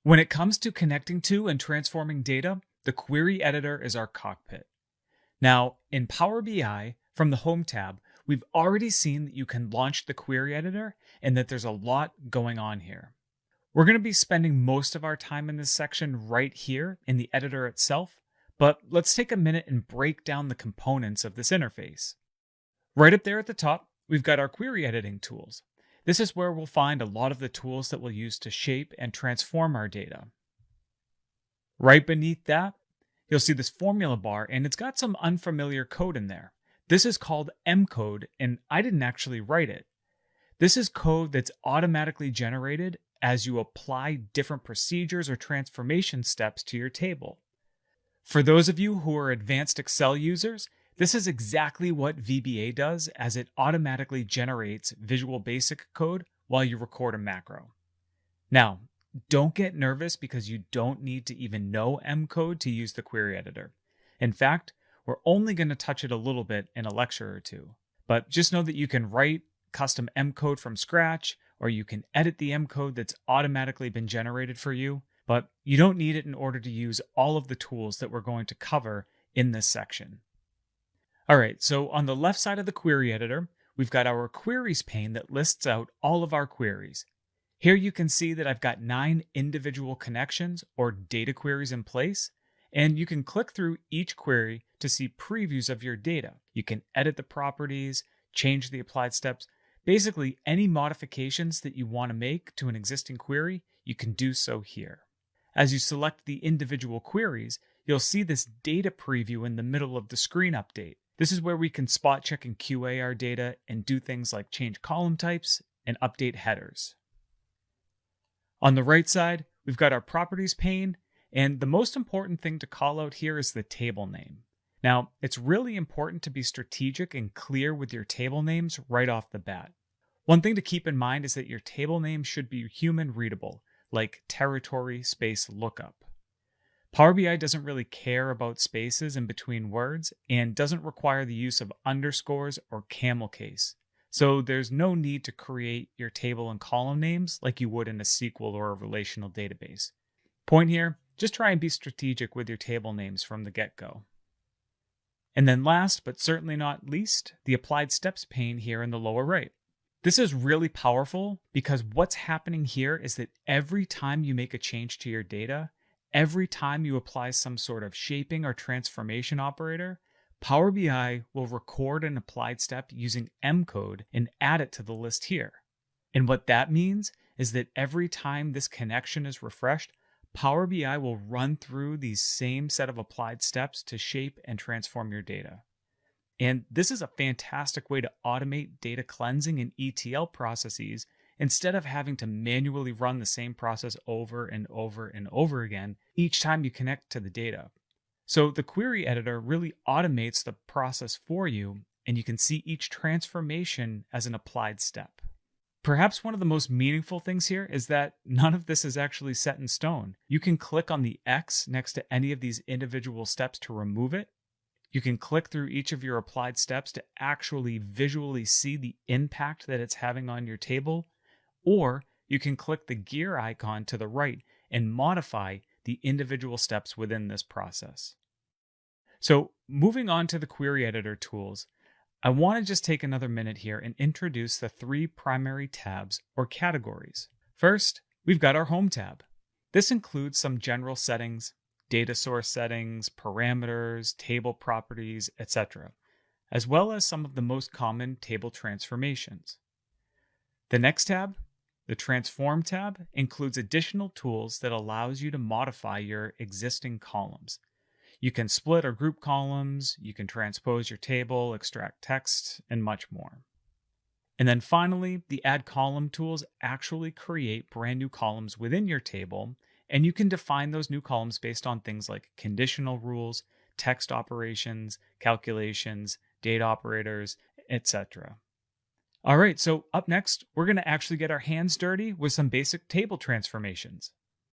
When it comes to connecting to and transforming data, the query editor is our cockpit. Now, in Power BI, from the Home tab, we've already seen that you can launch the query editor and that there's a lot going on here. We're going to be spending most of our time in this section right here in the editor itself, but let's take a minute and break down the components of this interface. Right up there at the top, we've got our query editing tools. This is where we'll find a lot of the tools that we'll use to shape and transform our data. Right beneath that, you'll see this formula bar, and it's got some unfamiliar code in there. This is called M code, and I didn't actually write it. This is code that's automatically generated as you apply different procedures or transformation steps to your table. For those of you who are advanced Excel users, this is exactly what VBA does, as it automatically generates Visual Basic code while you record a macro. Now, don't get nervous because you don't need to even know M code to use the query editor. In fact, we're only going to touch it a little bit in a lecture or two. But just know that you can write custom M code from scratch, or you can edit the M code that's automatically been generated for you, but you don't need it in order to use all of the tools that we're going to cover in this section. All right, so on the left side of the query editor, we've got our queries pane that lists out all of our queries. Here you can see that I've got 9 individual connections or data queries in place, and you can click through each query to see previews of your data. You can edit the properties, change the applied steps. Basically, any modifications that you want to make to an existing query, you can do so here. As you select the individual queries, you'll see this data preview in the middle of the screen update. This is where we can spot check and QA our data and do things like change column types and update headers. On the right side, we've got our properties pane, and the most important thing to call out here is the table name. Now, it's really important to be strategic and clear with your table names right off the bat. One thing to keep in mind is that your table name should be human readable, like territory space lookup. Power BI doesn't really care about spaces in between words and doesn't require the use of underscores or camel case. So there's no need to create your table and column names like you would in a SQL or a relational database. Point here, just try and be strategic with your table names from the get-go. And then last, but certainly not least, the applied steps pane here in the lower right. This is really powerful because what's happening here is that every time you make a change to your data, every time you apply some sort of shaping or transformation operator, Power BI will record an applied step using M code and add it to the list here. And what that means is that every time this connection is refreshed, Power BI will run through these same set of applied steps to shape and transform your data. And this is a fantastic way to automate data cleansing and ETL processes instead of having to manually run the same process over and over and over again each time you connect to the data. So the query editor really automates the process for you, and you can see each transformation as an applied step. Perhaps one of the most meaningful things here is that none of this is actually set in stone. You can click on the X next to any of these individual steps to remove it. You can click through each of your applied steps to actually visually see the impact that it's having on your table, or you can click the gear icon to the right and modify the individual steps within this process. So moving on to the query editor tools, I want to just take another minute here and introduce the 3 primary tabs or categories. First, we've got our Home tab. This includes some general settings, data source settings, parameters, table properties, etc., as well as some of the most common table transformations. The next tab, the Transform tab, includes additional tools that allows you to modify your existing columns. You can split or group columns, you can transpose your table, extract text, and much more. And then finally, the Add Column tools actually create brand new columns within your table, and you can define those new columns based on things like conditional rules, text operations, calculations, data operators, etc. All right, so up next, we're going to actually get our hands dirty with some basic table transformations.